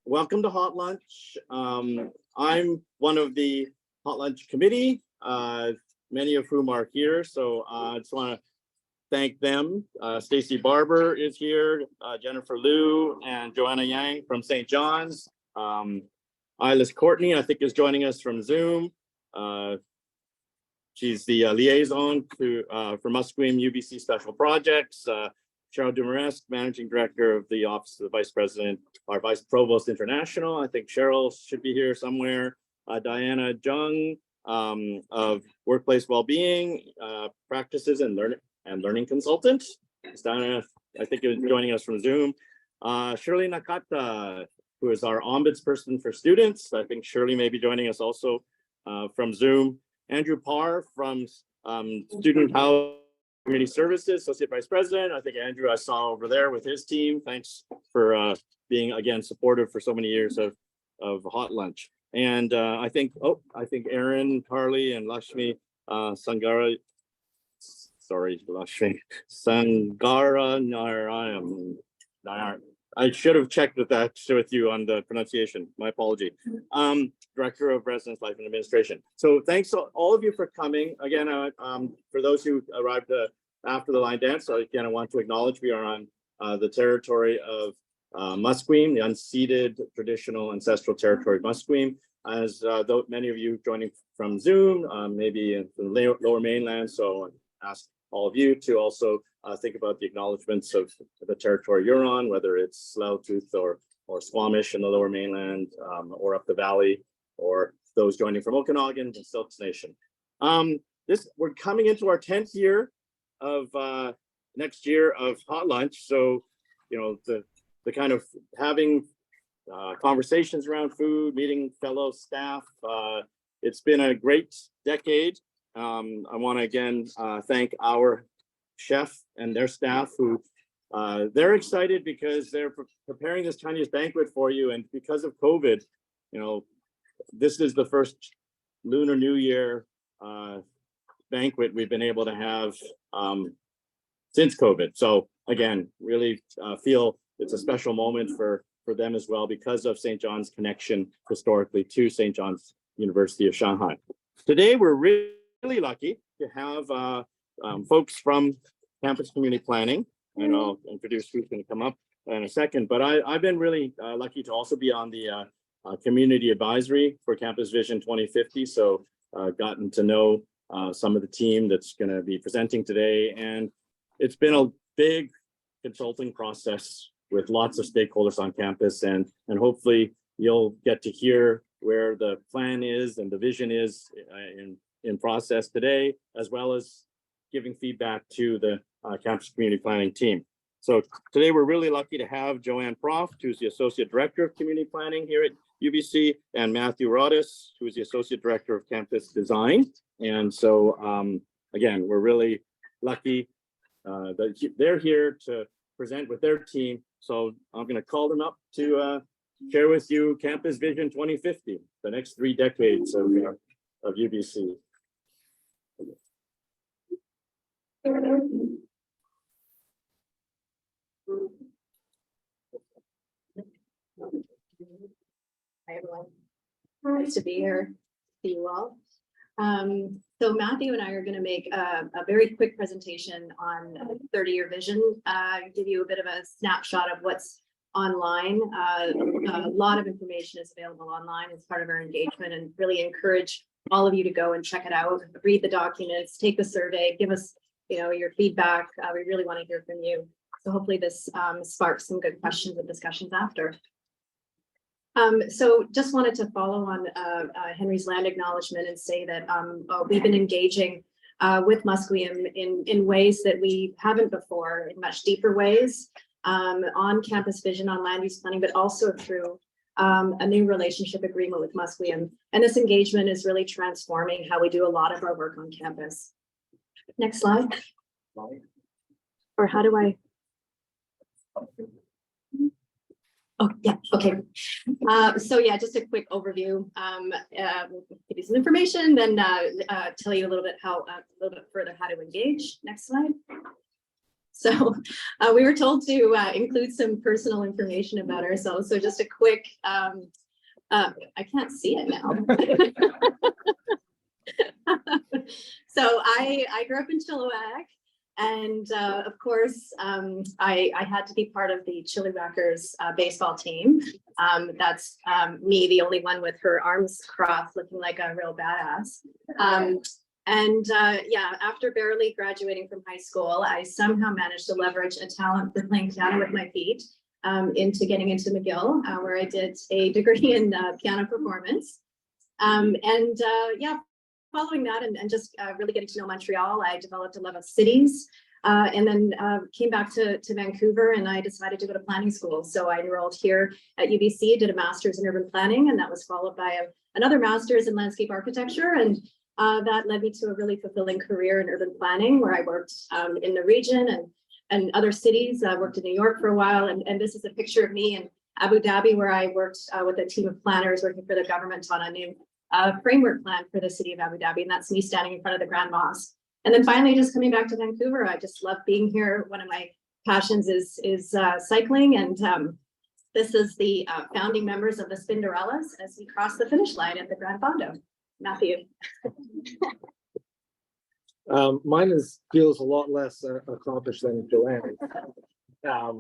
welcome to Hot Lunch. I'm one of the Hot Lunch committee, many of whom are here. So I just want to thank them. Stacy Barber is here, Jennifer Liu, and Joanna Yang from St. John's. Ilis Courtney, I think, is joining us from Zoom. She's the liaison for Musqueam UBC Special Projects. Cheryl Dumaresque, Managing Director of the Office of the Vice President, or Vice Provost International. I think Cheryl should be here somewhere. Diana Jung of Workplace Wellbeing Practices and Learning Consultant. Diana, I think, is joining us from Zoom. Shirley Nakata, who is our ombudsperson for students. I think Shirley may be joining us also from Zoom. Andrew Parr from Student House Community Services, Associate Vice President. I think Andrew I saw over there with his team. Thanks for being, again, supportive for so many years of Hot Lunch. And I think Aaron, Harley, and Lakshmi Sangara, Lakshmi Sangara Narayan. I should have checked with you on the pronunciation. My apology. Director of Residence Life and Administration. So thanks all of you for coming. Again, for those who arrived after the line dance, so again, I want to acknowledge we are on the territory of Musqueam, the unceded traditional ancestral territory of Musqueam. As though many of you joining from Zoom, maybe in the lower mainland, so I ask all of you to also think about the acknowledgements of the territory you're on, whether it's Tsleil-Waututh or Squamish in the lower mainland, or up the valley, or those joining from Okanagan and Silks Nation. We're coming into our 10th year of next year of Hot Lunch. So, the kind of having conversations around food, meeting fellow staff. It's been a great decade. I want to again thank our chef and their staff who they're excited because they're preparing this Chinese banquet for you. And because of COVID, this is the first Lunar New Year banquet we've been able to have since COVID. So again, really feel it's a special moment for them as well because of St. John's connection historically to St. John's University of Shanghai. Today, we're really lucky to have folks from campus community planning, and I'll introduce who's going to come up in a second. But I've been really lucky to also be on the community advisory for Campus Vision 2050. So gotten to know some of the team that's going to be presenting today, and it's been a big consulting process with lots of stakeholders on campus, and hopefully you'll get to hear where the plan is and the vision is in process today, as well as giving feedback to the campus community planning team. So today we're really lucky to have Joanne Proft, who's the Associate Director of Community Planning here at UBC, and Matthew Roddis, who is the Associate Director of Campus Design. And so again, we're really lucky that they're here to present with their team. So I'm going to call them up to share with you Campus Vision 2050, the next 3 decades of UBC. Hi, everyone. Nice to be here. See you all. So Matthew and I are going to make a very quick presentation on 30-year vision, give you a bit of a snapshot of what's online. A lot of information is available online as part of our engagement, and really encourage all of you to go and check it out, read the documents, take the survey, give us your feedback. We really want to hear from you. So hopefully this sparks some good questions and discussions after. So just wanted to follow on Henry's land acknowledgement and say that we've been engaging with Musqueam in ways that we haven't before, in much deeper ways, on campus vision, on land use planning, but also through a new relationship agreement with Musqueam. And this engagement is really transforming how we do a lot of our work on campus. Next slide. Or how do I? Oh, yeah, okay. So yeah, just a quick overview. We'll give you some information, then tell you a little bit further how to engage. Next slide. So we were told to include some personal information about ourselves. So just a quick, I can't see it now. So I grew up in Chilliwack, and of course I had to be part of the Chilliwackers baseball team. That's me, the only one with her arms crossed, looking like a real badass. Yeah, after barely graduating from high school, I somehow managed to leverage a talent for playing piano with my feet into getting into McGill, where I did a degree in piano performance. Yeah, following that and just really getting to know Montreal, I developed a love of cities, and then came back to Vancouver, and I decided to go to planning school. So I enrolled here at UBC, did a master's in urban planning, and that was followed by another master's in landscape architecture. And that led me to a really fulfilling career in urban planning, where I worked in the region and other cities. I worked in New York for a while, and this is a picture of me in Abu Dhabi, where I worked with a team of planners working for the government on a new framework plan for the city of Abu Dhabi, and that's me standing in front of the Grand Mosque. And then finally, just coming back to Vancouver, I just love being here. One of my passions is cycling, and this is the founding members of the Spinderellas as we cross the finish line at the Grand Fondo. Matthew. Mine feels a lot less accomplished than Joanne. I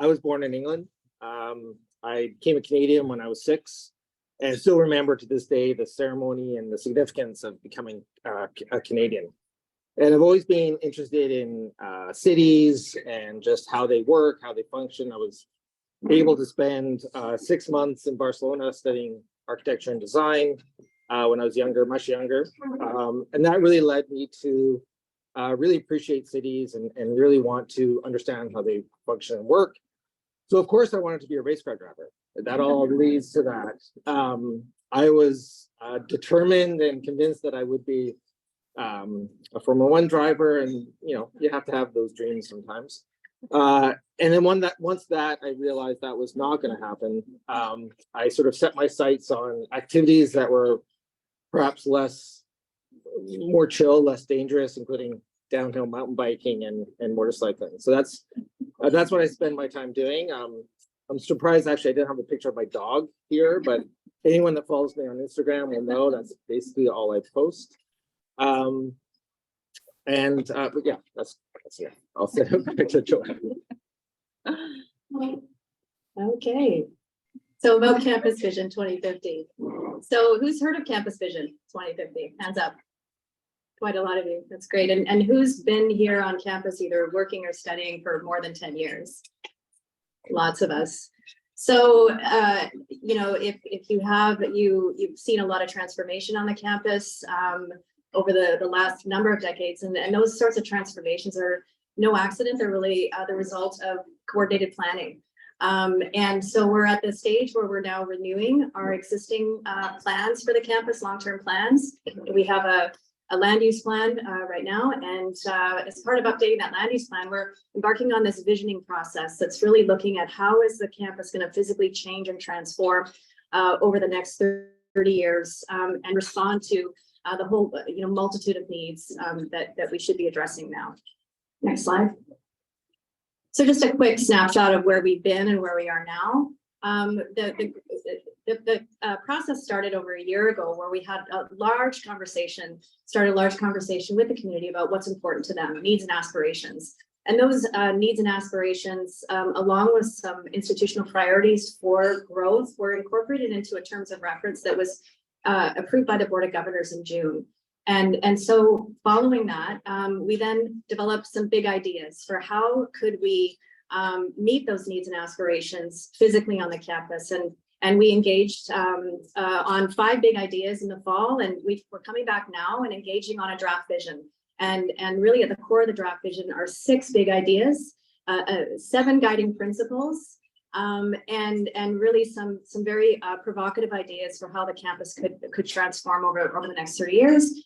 was born in England. I became a Canadian when I was 6, and still remember to this day the ceremony and the significance of becoming a Canadian. And I've always been interested in cities and just how they work, how they function. I was able to spend 6 months in Barcelona studying architecture and design when I was younger, much younger. And that really led me to really appreciate cities and really want to understand how they function and work. So of course I wanted to be a race car driver. That all leads to that. I was determined and convinced that I would be a Formula 1 driver, and you have to have those dreams sometimes. And then once that I realized that was not going to happen, I sort of set my sights on activities that were perhaps more chill, less dangerous, including downhill mountain biking and motorcycling. So that's what I spend my time doing. I'm surprised actually I didn't have a picture of my dog here, but anyone that follows me on Instagram will know that's basically all I post. But yeah, that's it. I'll send a picture to Joanne. Okay. So about Campus Vision 2050. So who's heard of Campus Vision 2050? Hands up. Quite a lot of you. That's great. And who's been here on campus either working or studying for more than 10 years? Lots of us. So, if you have, you've seen a lot of transformation on the campus over the last number of decades. And those sorts of transformations are no accident. They're really the result of coordinated planning. And so we're at the stage where we're now renewing our existing plans for the campus, long-term plans. We have a land use plan right now, and as part of updating that land use plan, we're embarking on this visioning process that's really looking at how is the campus going to physically change and transform over the next 30 years and respond to the whole multitude of needs that we should be addressing now. Next slide. So just a quick snapshot of where we've been and where we are now. The process started over a year ago, where we had a large conversation with the community about what's important to them, needs and aspirations. And those needs and aspirations, along with some institutional priorities for growth, were incorporated into a terms of reference that was approved by the Board of Governors in June. And so following that, we then developed some big ideas for how could we meet those needs and aspirations physically on the campus. And we engaged on 5 big ideas in the fall, and we're coming back now and engaging on a draft vision. And really at the core of the draft vision are 6 big ideas, 7 guiding principles, and really some very provocative ideas for how the campus could transform over the next 30 years.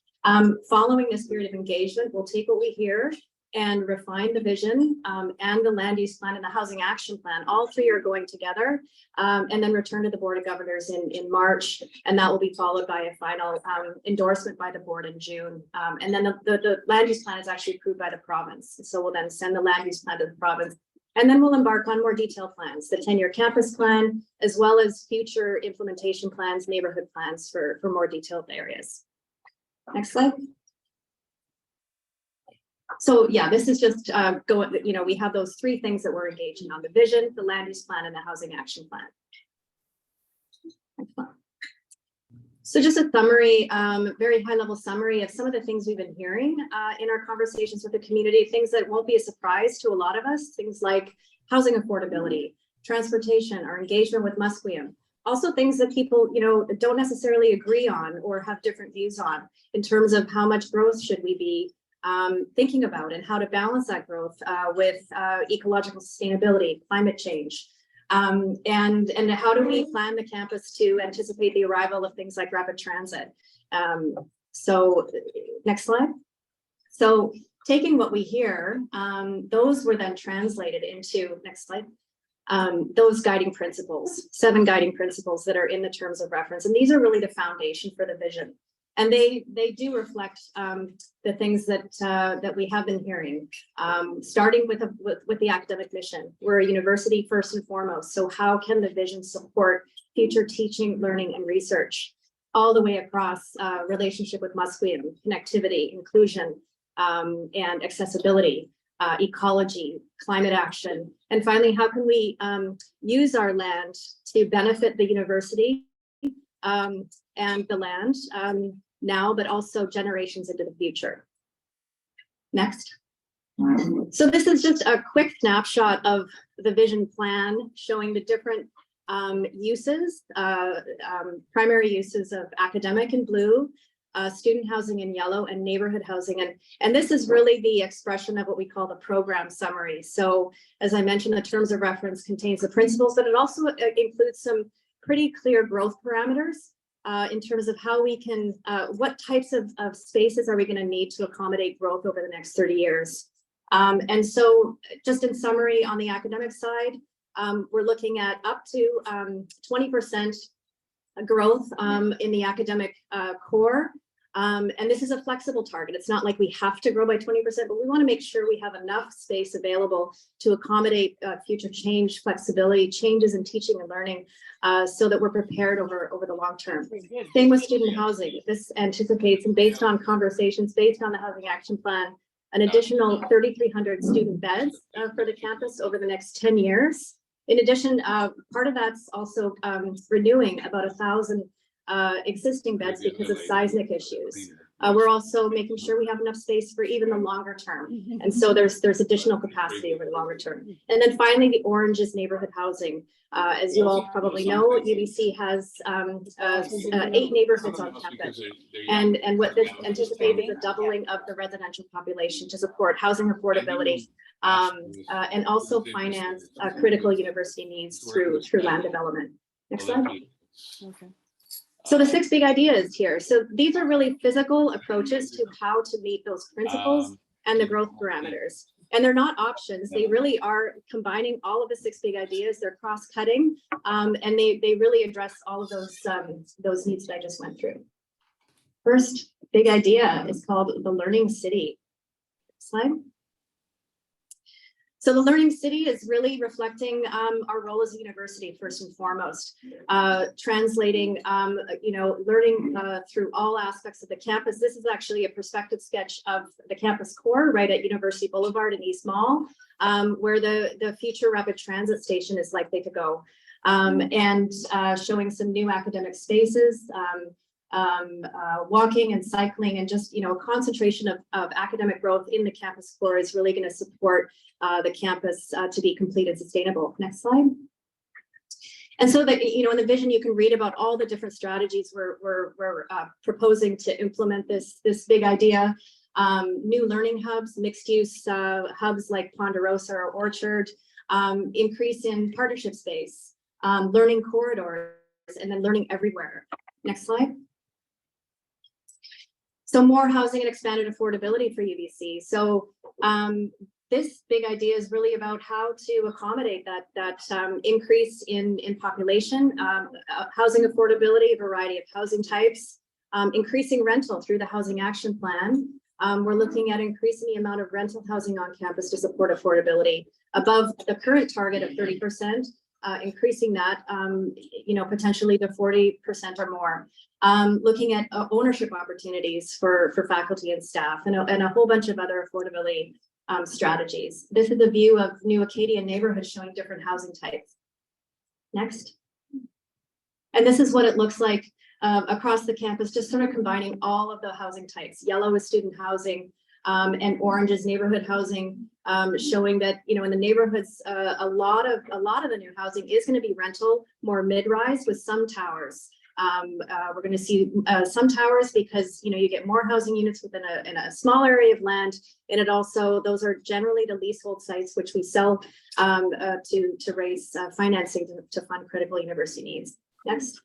Following this period of engagement, we'll take what we hear and refine the vision and the land use plan and the housing action plan. All three are going together and then return to the Board of Governors in March. And that will be followed by a final endorsement by the board in June. And then the land use plan is actually approved by the province. So we'll then send the land use plan to the province. And then we'll embark on more detailed plans, the 10-year campus plan, as well as future implementation plans, neighborhood plans for more detailed areas. Next slide. So yeah, this is just we have those three things that we're engaging on: the vision, the land use plan, and the housing action plan. Next slide. So just a summary, very high level summary of some of the things we've been hearing in our conversations with the community, things that won't be a surprise to a lot of us, things like housing affordability, transportation, our engagement with Musqueam. Also things that people, don't necessarily agree on or have different views on in terms of how much growth should we be thinking about and how to balance that growth with ecological sustainability, climate change. And how do we plan the campus to anticipate the arrival of things like rapid transit? So next slide. So taking what we hear, those were then translated into, next slide, those guiding principles, 7 guiding principles that are in the terms of reference. And these are really the foundation for the vision. And they do reflect the things that we have been hearing, starting with the academic mission. We're a university first and foremost. So how can the vision support future teaching, learning, and research, all the way across relationship with Musqueam, connectivity, inclusion, and accessibility, ecology, climate action, and finally, how can we use our land to benefit the university and the land now, but also generations into the future. Next. So this is just a quick snapshot of the vision plan showing the different uses, primary uses of academic in blue, student housing in yellow, and neighborhood housing. And this is really the expression of what we call the program summary. So as I mentioned, the terms of reference contains the principles, but it also includes some pretty clear growth parameters in terms of how we can, what types of spaces are we going to need to accommodate growth over the next 30 years. And so just in summary, on the academic side, we're looking at up to 20% growth in the academic core. And this is a flexible target. It's not like we have to grow by 20%, but we want to make sure we have enough space available to accommodate future change, flexibility, changes in teaching and learning, so that we're prepared over the long term. Same with student housing. This anticipates, and based on conversations, based on the housing action plan, an additional 3,300 student beds for the campus over the next 10 years. In addition, part of that's also renewing about 1,000 existing beds because of seismic issues. We're also making sure we have enough space for even the longer term. And so there's additional capacity over the longer term. And then finally, the orange is neighborhood housing. As you all probably know, UBC has 8 neighborhoods on campus. And what this anticipates is a doubling of the residential population to support housing affordability and also finance critical university needs through land development. Next slide. Okay. So the 6 big ideas here. So these are really physical approaches to how to meet those principles and the growth parameters. And they're not options. They really are combining all of the 6 big ideas. They're cross-cutting, and they really address all of those needs that I just went through. First big idea is called the learning city. Slide. So the learning city is really reflecting our role as a university first and foremost, translating, learning through all aspects of the campus. This is actually a perspective sketch of the campus core right at University Boulevard in East Mall, where the future rapid transit station is likely to go, and showing some new academic spaces, walking and cycling, and just, a concentration of academic growth in the campus core is really going to support the campus to be complete and sustainable. Next slide. And so that, in the vision, you can read about all the different strategies we're proposing to implement this big idea. New learning hubs, mixed use hubs like Ponderosa or Orchard, increase in partnership space, learning corridors, and then learning everywhere. Next slide. So more housing and expanded affordability for UBC. So This big idea is really about how to accommodate that increase in population, housing affordability, a variety of housing types, increasing rental through the Housing Action Plan. We're looking at increasing the amount of rental housing on campus to support affordability above the current target of 30%, increasing that, potentially to 40% or more. Looking at ownership opportunities for faculty and staff, and a whole bunch of other affordability strategies. This is a view of new Acadian neighborhoods showing different housing types. Next. And this is what it looks like across the campus, just sort of combining all of the housing types. Yellow is student housing, and orange is neighborhood housing, showing that, in the neighborhoods, a lot of the new housing is going to be rental, more mid-rise with some towers. We're going to see some towers because you get more housing units within a small area of land, and it also, those are generally the leasehold sites which we sell to raise financing to fund critical university needs. Next.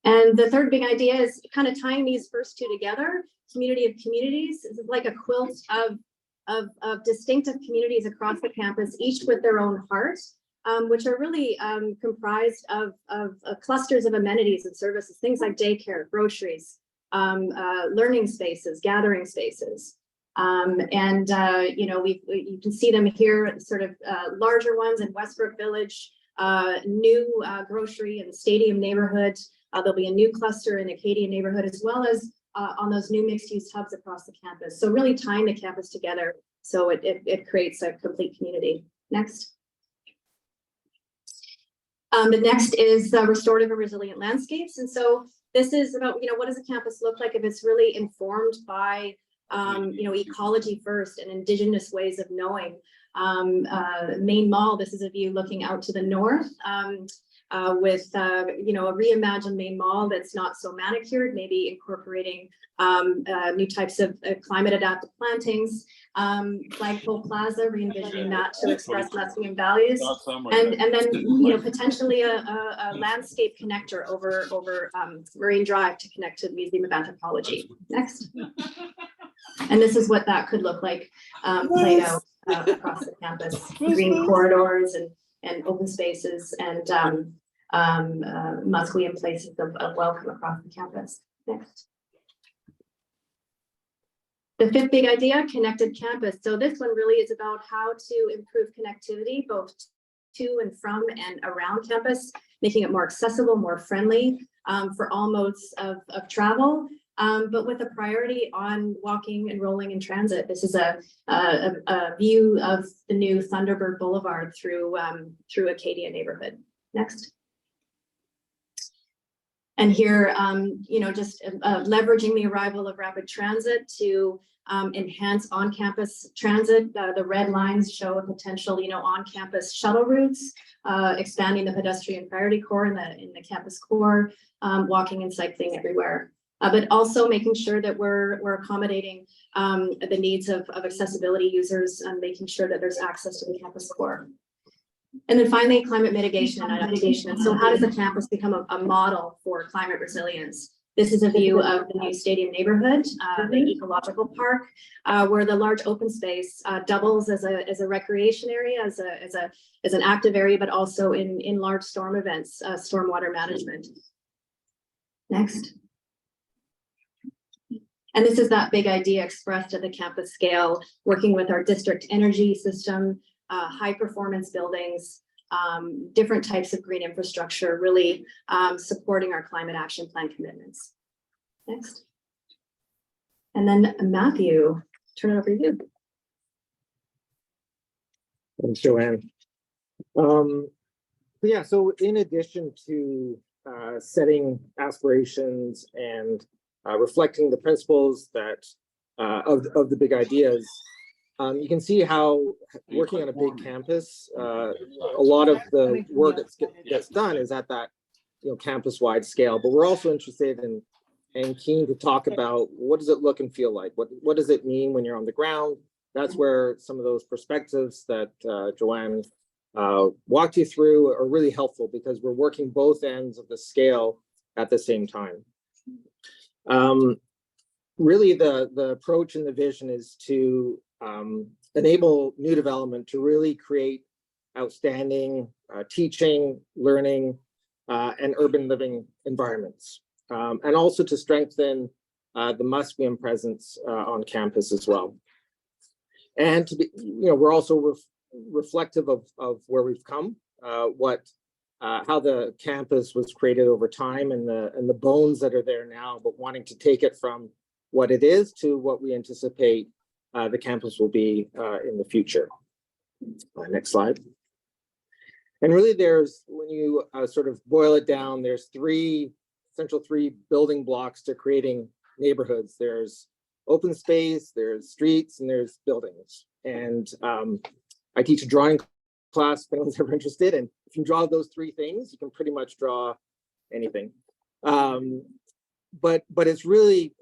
And the third big idea is kind of tying these first two together. Community of communities is like a quilt of distinctive communities across the campus, each with their own heart. Which are really comprised of clusters of amenities and services, things like daycare, groceries, learning spaces, gathering spaces. You can see them here, sort of larger ones in Westbrook Village, new grocery and stadium neighborhood. There'll be a new cluster in Acadian neighborhood, as well as on those new mixed-use hubs across the campus. So really tying the campus together so it creates a complete community. Next. The next is restorative and resilient landscapes. And so this is about, what does a campus look like if it's really informed by, ecology first and indigenous ways of knowing. Main Mall, this is a view looking out to the north with, a reimagined Main Mall that's not so manicured, maybe incorporating new types of climate adapted plantings. Flagpole Plaza, re-envisioning that to express Latvian values, and then potentially a landscape connector over Marine Drive to connect to the Museum of Anthropology. Next, and this is what that could look like played out across the campus: green corridors and open spaces and must-win places of welcome across the campus. Next. The fifth big idea, connected campus. So this one really is about how to improve connectivity, both to and from and around campus, making it more accessible, more friendly for all modes of travel, but with a priority on walking and rolling and transit. This is a view of the new Thunderbird Boulevard through Acadia neighborhood. Next. And here, just leveraging the arrival of rapid transit to enhance on-campus transit. The red lines show a potential, on-campus shuttle routes, expanding the pedestrian priority core in the campus core, walking and cycling everywhere. But also making sure that we're accommodating the needs of accessibility users and making sure that there's access to the campus core. And then finally, climate mitigation and adaptation. And so how does the campus become a model for climate resilience? This is a view of the new stadium neighborhood, the ecological park, where the large open space doubles as a recreation area, as an active area, but also in large storm events, stormwater management. Next. And this is that big idea expressed at the campus scale, working with our district energy system, high performance buildings, different types of green infrastructure, really supporting our climate action plan commitments. Next. And then Matthew, turn it over to you. Thanks, Joanne. Yeah, so in addition to setting aspirations and reflecting the principles that of the big ideas, you can see how working on a big campus, a lot of the work that gets done is at that campus-wide scale. But we're also interested in and keen to talk about what does it look and feel like? What does it mean when you're on the ground? That's where some of those perspectives that Joanne walked you through are really helpful, because we're working both ends of the scale at the same time. really the approach and the vision is to enable new development to really create outstanding teaching, learning, and urban living environments, and also to strengthen the Musqueam presence on campus as well. And to be, we're also reflective of where we've come, how the campus was created over time, and the bones that are there now, but wanting to take it from what it is to what we anticipate the campus will be in the future. Next slide. And really, when you sort of boil it down, there's three building blocks to creating neighborhoods. There's open space, there's streets, and there's buildings. And I teach a drawing class if anyone's ever interested. And if you draw those three things, you can pretty much draw anything. But it's really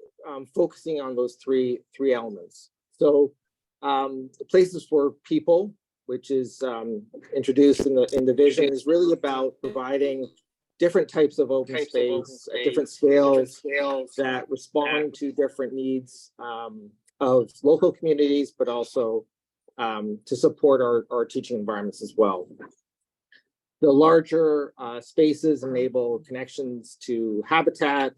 focusing on those three elements. So places for people, which is introduced in the vision, is really about providing different types of open space at different scales that respond to different needs of local communities, but also to support our teaching environments as well. The larger spaces enable connections to habitat,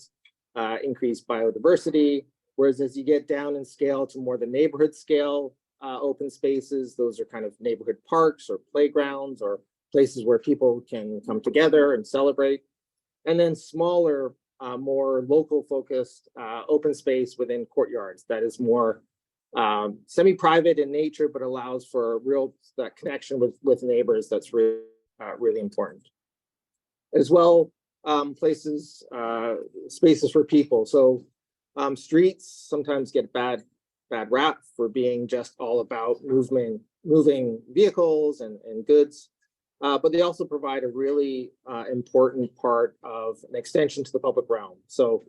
increase biodiversity, whereas as you get down in scale to more the neighborhood scale open spaces, those are kind of neighborhood parks or playgrounds or places where people can come together and celebrate. And then smaller, more local focused open space within courtyards that is more semi-private in nature, but allows for that connection with neighbors that's really, really important. As well, spaces for people. So streets sometimes get bad rap for being just all about moving vehicles and goods, but they also provide a really important part of an extension to the public realm. So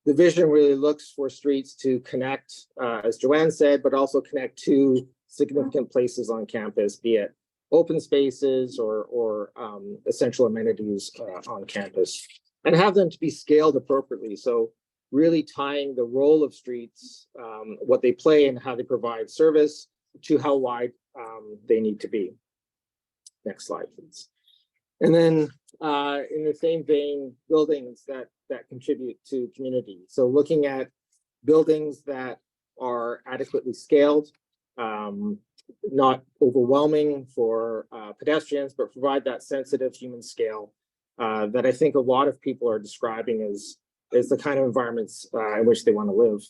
the vision really looks for streets to connect, as Joanne said, but also connect to significant places on campus, be it open spaces or essential amenities on campus, and have them to be scaled appropriately. So really tying the role of streets, what they play and how they provide service, to how wide they need to be. Next slide, please. And then in the same vein, buildings that contribute to community. So looking at buildings that are adequately scaled, not overwhelming for pedestrians, but provide that sensitive human scale that I think a lot of people are describing as the kind of environments in which they want to live.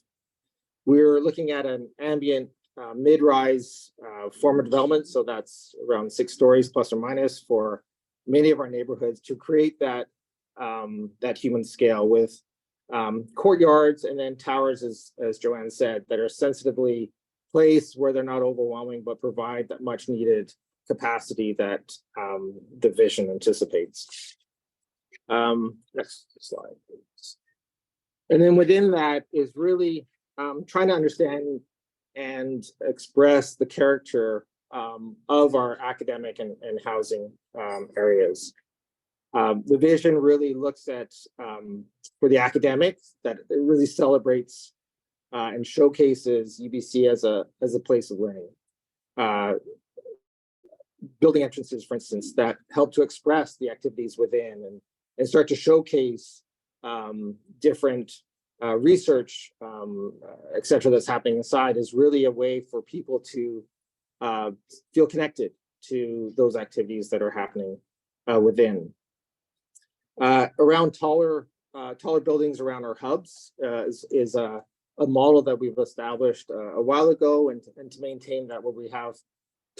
We're looking at an ambient mid-rise form of development, so that's around 6 stories plus or minus for many of our neighborhoods, to create that human scale with courtyards and then towers, as Joanne said, that are sensitively placed where they're not overwhelming, but provide that much needed capacity that the vision anticipates. Next slide, please. And then within that is really trying to understand and express the character of our academic and housing areas. The vision really looks at, for the academics, that it really celebrates and showcases UBC as a place of learning. Building entrances, for instance, that help to express the activities within and start to showcase different research, et cetera, that's happening inside, is really a way for people to feel connected to those activities that are happening within. Around taller buildings around our hubs is a model that we've established a while ago, and to maintain that, where we have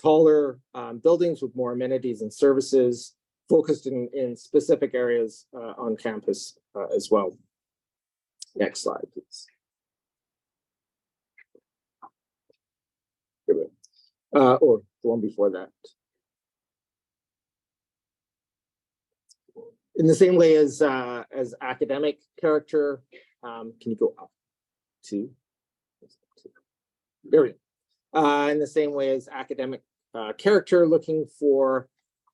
taller buildings with more amenities and services focused in specific areas on campus as well. Next slide, please. Or the one before that. In the same way as academic character, can you go up to? There we go. In the same way as academic character, looking for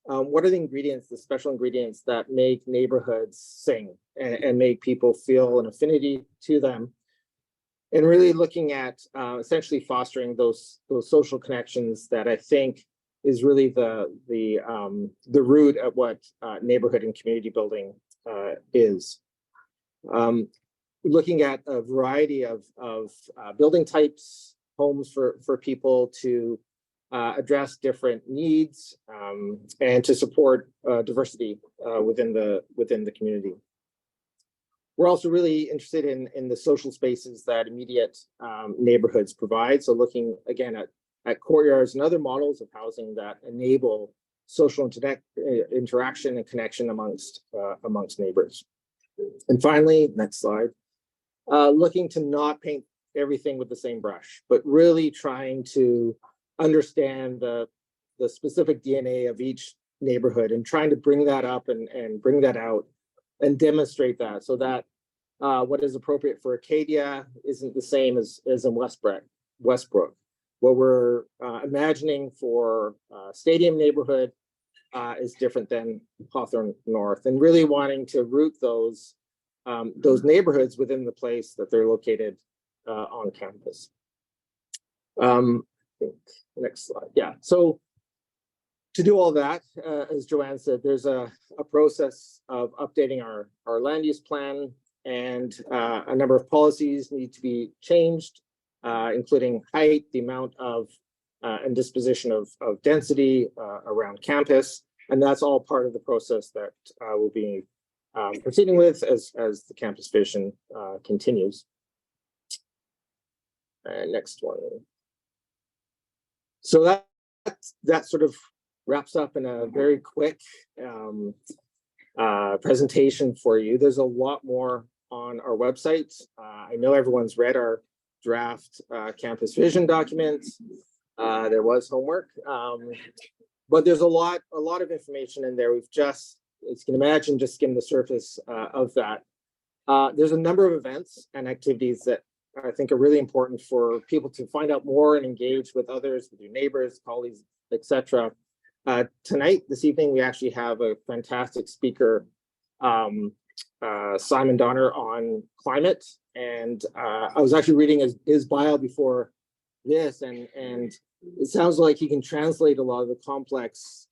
what are the ingredients, the special ingredients that make neighborhoods sing and make people feel an affinity to them. and really looking at essentially fostering those social connections that I think is really the root of what neighborhood and community building is. Looking at a variety of building types, homes for people to address different needs and to support diversity within the community. We're also really interested in the social spaces that immediate neighborhoods provide. So looking again at courtyards and other models of housing that enable social interaction and connection amongst neighbors. And finally, next slide, looking to not paint everything with the same brush, but really trying to understand the specific DNA of each neighborhood and trying to bring that up and bring that out and demonstrate that, so that what is appropriate for Acadia isn't the same as in Westbrook. What we're imagining for Stadium neighborhood is different than Hawthorne North, and really wanting to root those neighborhoods within the place that they're located on campus. I think next slide. Yeah, so to do all that, as Joanne said, there's a process of updating our land use plan, and a number of policies need to be changed, including height, the amount of and disposition of density around campus. And that's all part of the process that we'll be proceeding with as the campus vision continues. Next one. So that sort of wraps up in a very quick presentation for you. There's a lot more on our website. I know everyone's read our draft campus vision documents. There was homework, but there's a lot of information in there. We've just, as you can imagine, just skimmed the surface of that. There's a number of events and activities that I think are really important for people to find out more and engage with others, with your neighbors, colleagues, etc. Tonight, this evening, we actually have a fantastic speaker, Simon Donner, on climate. And I was actually reading his bio before this, and it sounds like he can translate a lot of the complex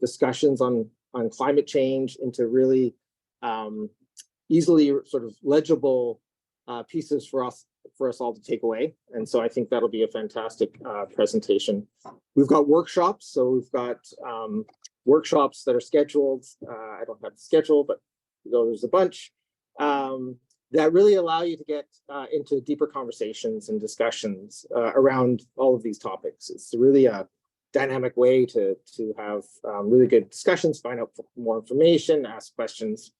discussions on climate change into really easily sort of legible pieces for us all to take away. And so I think that'll be a fantastic presentation. We've got workshops. So we've got workshops that are scheduled. I don't have the schedule, but there's a bunch that really allow you to get into deeper conversations and discussions around all of these topics. It's really a dynamic way to have really good discussions, find out more information, ask questions,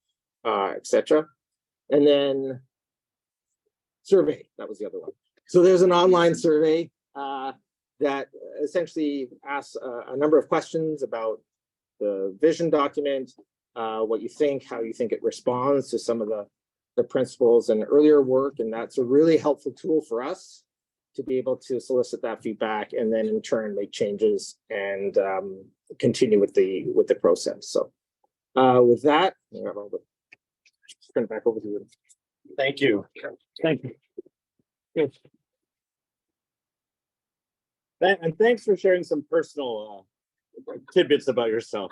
etc. And then survey, that was the other one. So there's an online survey that essentially asks a number of questions about the vision document, what you think, how you think it responds to some of the principles and earlier work. And that's a really helpful tool for us to be able to solicit that feedback and then in turn make changes and continue with the process. So with that, I'll turn it back over to you. Thank you. Thank you. Yes. And thanks for sharing some personal tidbits about yourself.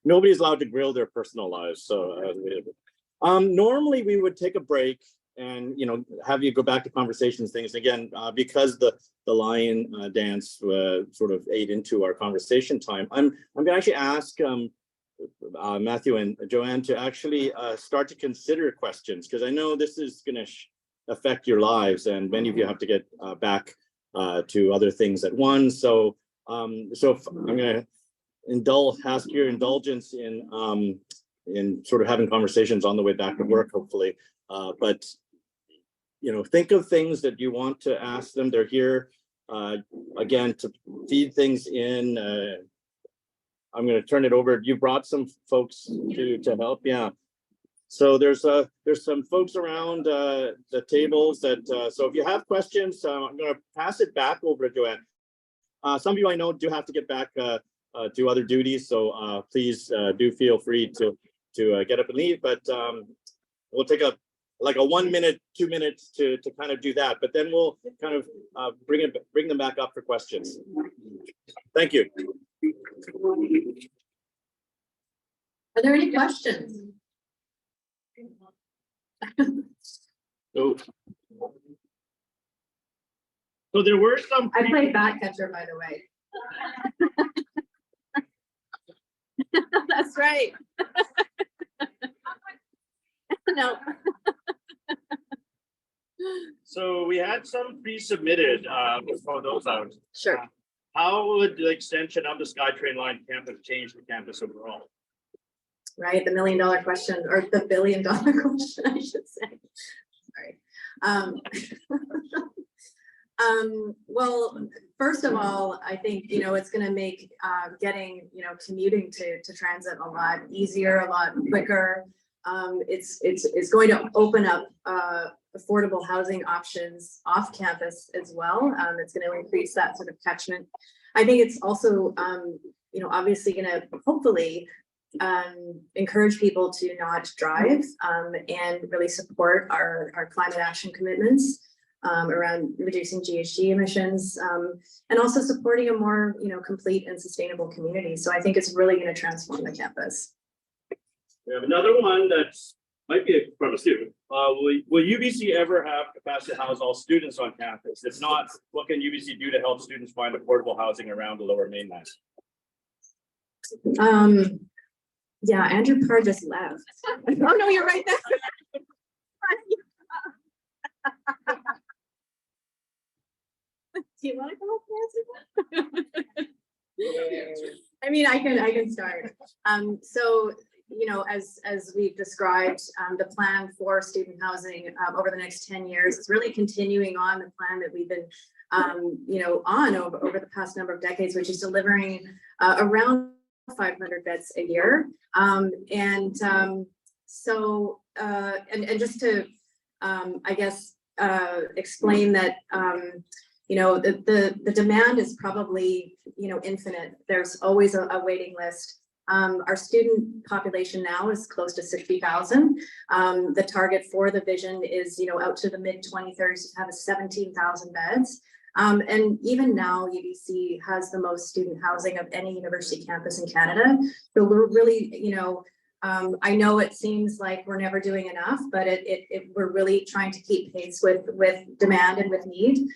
Nobody's allowed to grill their personal lives. So normally we would take a break and have you go back to conversations, things again, because the lion dance sort of ate into our conversation time. I'm gonna actually ask Matthew and Joanne to actually start to consider questions, because I know this is going to affect your lives, and many of you have to get back to other things at once. So I'm going to ask your indulgence in sort of having conversations on the way back to work, hopefully. But think of things that you want to ask them. They're here again to feed things in. I'm going to turn it over. You brought some folks to help. Yeah. So there's some folks around the tables that, so if you have questions, I'm going to pass it back over to Joanne. Some of you I know do have to get back to other duties. So please do feel free to get up and leave, but we'll take a like a 1 minute, 2 minutes to kind of do that, but then we'll kind of bring them back up for questions. Thank you. Are there any questions? So there were some. I played bat catcher, by the way. That's right. No. So we had some pre-submitted for those out. Sure. How would the extension of the SkyTrain line campus change the campus overall? Right, the $1 million question, or the $1 billion question, I should say. Sorry. Well, first of all, I think, it's going to make getting, commuting to transit a lot easier, a lot quicker. It's going to open up affordable housing options off campus as well. It's going to increase that sort of catchment. I think it's also, obviously going to hopefully encourage people to not drive and really support our climate action commitments around reducing GHG emissions and also supporting a more complete and sustainable community. So I think it's really going to transform the campus. We have another one that might be from a student. Will UBC ever have capacity to house all students on campus? If not, what can UBC do to help students find affordable housing around the Lower Mainland? Yeah, Andrew Parr just left. Oh no, you're right there. Do you want to come up and answer that? I mean, I can start. So, as we've described, the plan for student housing over the next 10 years is really continuing on the plan that we've been, on over the past number of decades, which is delivering around 500 beds a year. So just to, I guess, explain that, the demand is probably, infinite. There's always a waiting list. Our student population now is close to 60,000. The target for the vision is, out to the mid 2030s to have 17,000 beds. And even now, UBC has the most student housing of any university campus in Canada. So we're really, I know it seems like we're never doing enough, but we're really trying to keep pace with demand and with need.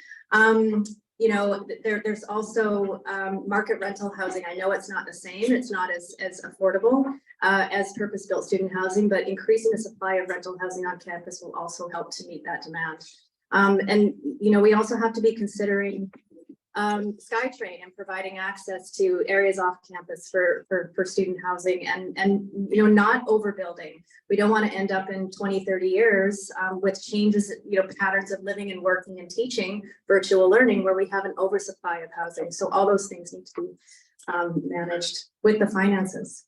There's also market rental housing. I know it's not the same. It's not as affordable as purpose-built student housing, but increasing the supply of rental housing on campus will also help to meet that demand. And we also have to be considering SkyTrain and providing access to areas off campus for student housing and not overbuilding. We don't want to end up in 20, 30 years with changes, patterns of living and working and teaching virtual learning where we have an oversupply of housing. So all those things need to be managed with the finances.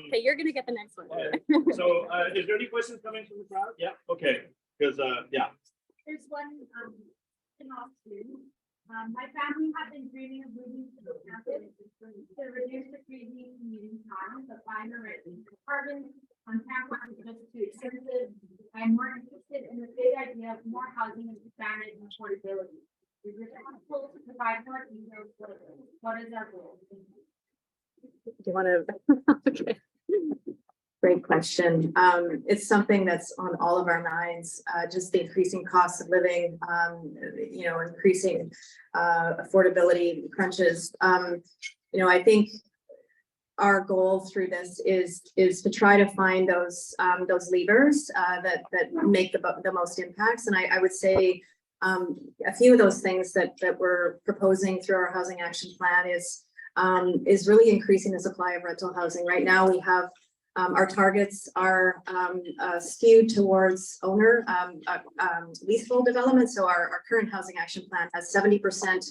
Okay, you're gonna get the next one. So is there any questions coming from the crowd? Yeah, okay, because yeah. There's one in Austin. My family had been dreaming of moving to the campus to reduce the crazy commuting time, but find the right apartment on campus is just too expensive. I'm more interested in the big idea of more housing and expanded affordability. Is it possible to provide more details? What is our goal? Do you want to? Okay. Great question. It's something that's on all of our minds, just the increasing cost of living, increasing affordability crunches. I think our goal through this is to try to find those levers that make the most impacts. And I would say a few of those things that we're proposing through our housing action plan is really increasing the supply of rental housing. Right now we have our targets are skewed towards owner leasehold development. So our current housing action plan has 70%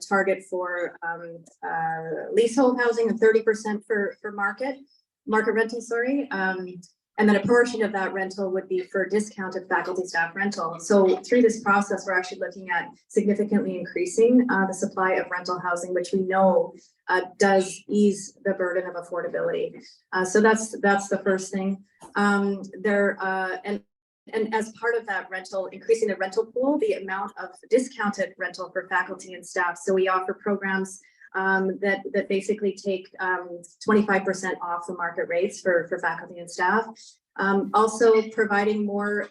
target for leasehold housing and 30% for market rental, sorry. And then a portion of that rental would be for discounted faculty staff rental. So through this process, we're actually looking at significantly increasing the supply of rental housing, which we know does ease the burden of affordability. So that's the first thing. And as part of that rental, increasing the rental pool, the amount of discounted rental for faculty and staff. So we offer programs that basically take 25% off the market rates for faculty and staff. Also providing more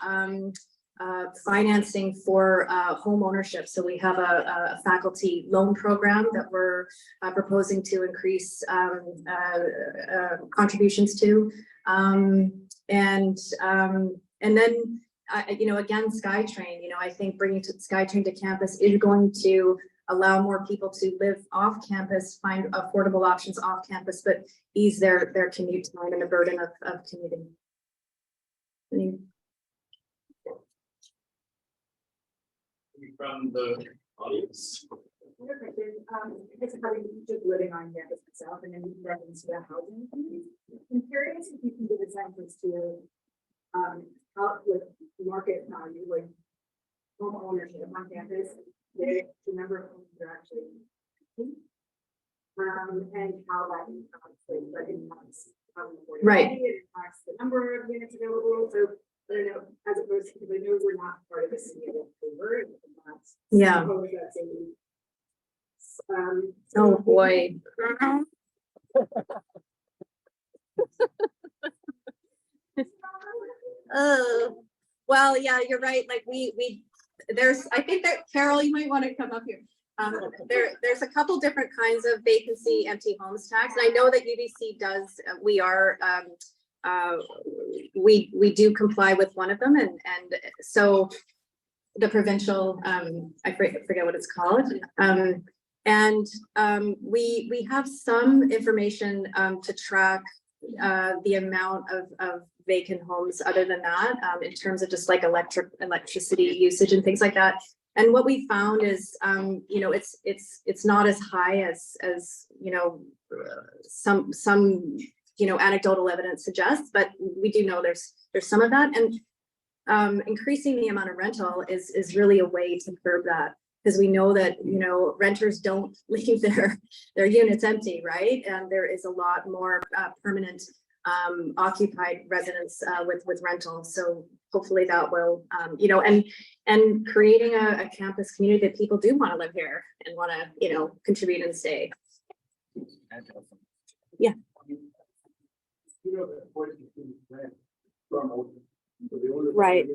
financing for home ownership. So we have a faculty loan program that we're proposing to increase contributions to. And then, you know, again, SkyTrain, you know, I think bringing SkyTrain to campus is going to allow more people to live off campus, find affordable options off campus, but ease their commute time and the burden of commuting. From the audience. It's probably just living on campus itself and then reference to the housing. I'm curious if you can give a sense as to how with market value, like home ownership on campus, the number of homes that are actually and how that impacts Right. It impacts the number of units available. So I don't know, as opposed to, because I know we're not part of the city of Vancouver. Yeah. Oh boy. Oh, well, yeah, you're right. Like there's, I think that Carol, you might want to come up here. There's a couple different kinds of vacancy empty homes tax. And I know that UBC does, we do comply with one of them. And so the provincial, I forget what it's called. We have some information to track the amount of vacant homes other than that, in terms of just like electricity usage and things like that. And what we found is, you know, it's not as high as you know, some you know, anecdotal evidence suggests, but we do know there's some of that. And increasing the amount of rental is really a way to curb that, because we know that, you know, renters don't leave their units empty, right? And there is a lot more permanent occupied residents with rental. So hopefully that will, you know, and creating a campus community that people do want to live here and want to, you know, contribute and stay. Yeah. Right.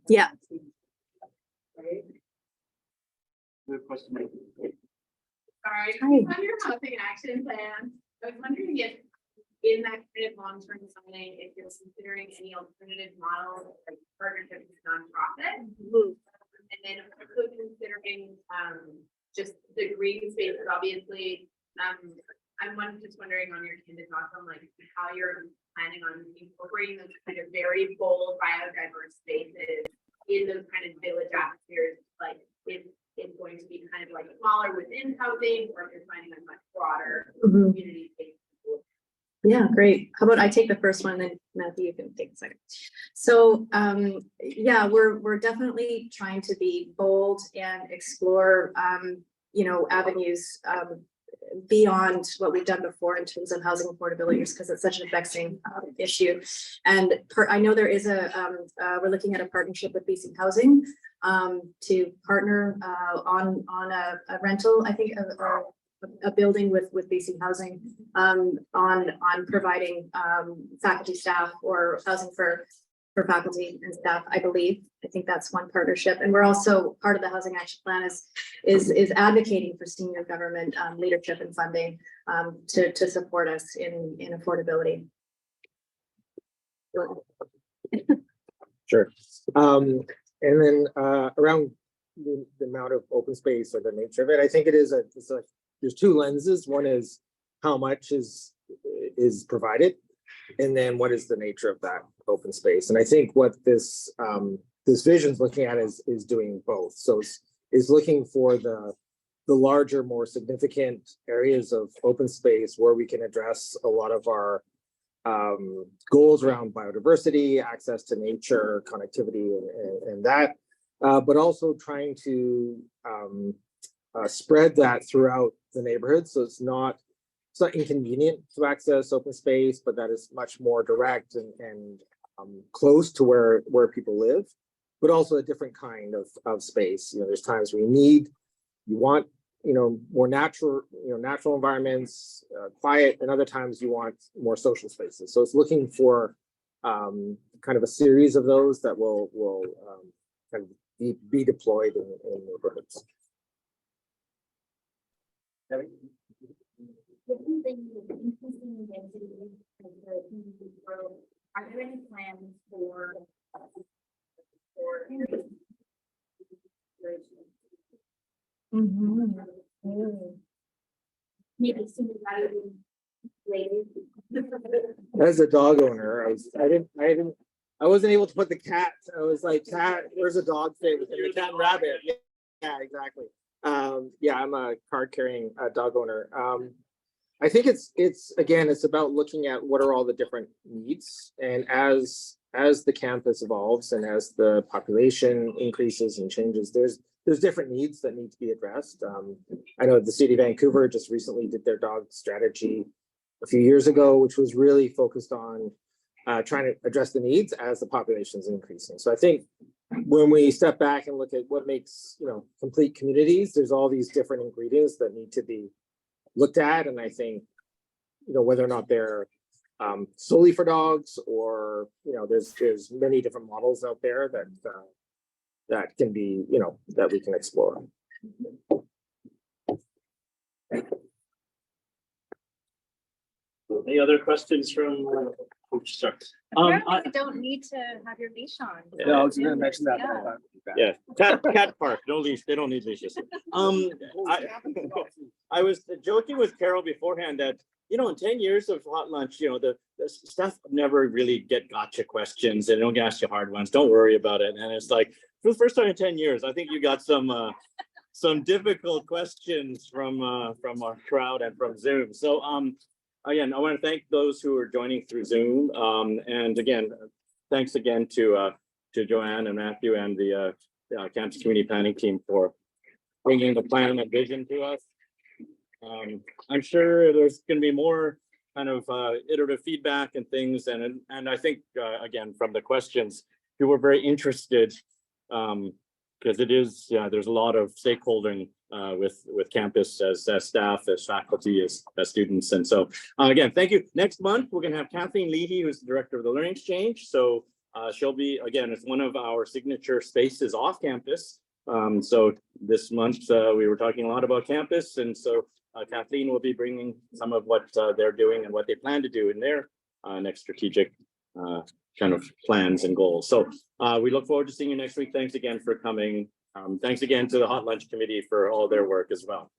Yeah. Right. Good question. Sorry, Hi. on your housing action plan, I was wondering if in that kind of long-term planning, if you're considering any alternative models like partnership with nonprofit. And then also considering just the green spaces, obviously. I'm just wondering on your candid thoughts on like how you're planning on incorporating those kind of very bold biodiverse spaces in those kind of village atmospheres, like if it's going to be kind of like smaller within housing, or if you're finding a much broader community space. Yeah, great. How about I take the first one, and then Matthew, you can take the second. So yeah, we're definitely trying to be bold and explore you know, avenues beyond what we've done before in terms of housing affordability, because it's such an vexing issue. And I know there is we're looking at a partnership with BC Housing to partner on a rental, I think, a building with BC Housing on providing faculty, staff, or housing for faculty and staff, I believe. I think that's one partnership. And we're also, part of the housing action plan is advocating for senior government leadership and funding to support us in affordability. Sure. And then around the amount of open space or the nature of it, I think it's like there's two lenses. One is how much is provided, and then what is the nature of that open space. And I think what this vision is looking at is doing both. So is looking for the larger, more significant areas of open space where we can address a lot of our goals around biodiversity, access to nature, connectivity, and that, but also trying to spread that throughout the neighborhood. So it's not inconvenient to access open space, but that is much more direct and close to where people live, but also a different kind of space. You know, there's times you want, you know, more natural environments, quiet, and other times you want more social spaces. So it's looking for kind of a series of those that will kind of be deployed in neighborhoods. Given the increasing density of the community growth, are there any plans for maybe sooner rather than later? As a dog owner, I wasn't able to put the cat. I was like, cat, where's a dog fit within the cat and rabbit? Yeah, exactly. Yeah, I'm a card carrying dog owner. I think it's about looking at what are all the different needs, and as the campus evolves and as the population increases and changes, there's different needs that need to be addressed. I know the city of Vancouver just recently did their dog strategy a few years ago, which was really focused on trying to address the needs as the population is increasing. So I think when we step back and look at what makes, you know, complete communities, there's all these different ingredients that need to be looked at. And I think, you know, whether or not they're solely for dogs, or, you know, there's many different models out there that can be, you know, that we can explore. Any other questions from? Apparently you don't need to have your leash on. Yeah, I was going to mention that. Yeah, cat park, no leash, they don't need leashes. I was joking with Carol beforehand that, you know, in 10 years of Hot Lunch, you know, the stuff never really get gotcha questions, and don't ask you hard ones. Don't worry about it. And it's like, for the first time in 10 years, I think you got some difficult questions from our crowd and from Zoom. So again, I want to thank those who are joining through Zoom. And again, thanks again to Joanne and Matthew and the campus community planning team for bringing the plan and vision to us. I'm sure there's going to be more kind of iterative feedback and things, and I think again, from the questions, people were very interested, because it is, there's a lot of stakeholdering with campus as staff, as faculty, as students. And so again, thank you. Next month we're going to have Kathleen Leahy, who's the director of the Learning Exchange. So she'll be, again, it's one of our signature spaces off campus. So this month we were talking a lot about campus, and so Kathleen will be bringing some of what they're doing and what they plan to do in their next strategic kind of plans and goals. So we look forward to seeing you next week. Thanks again for coming. Thanks again to the Hot Lunch Committee for all their work as well.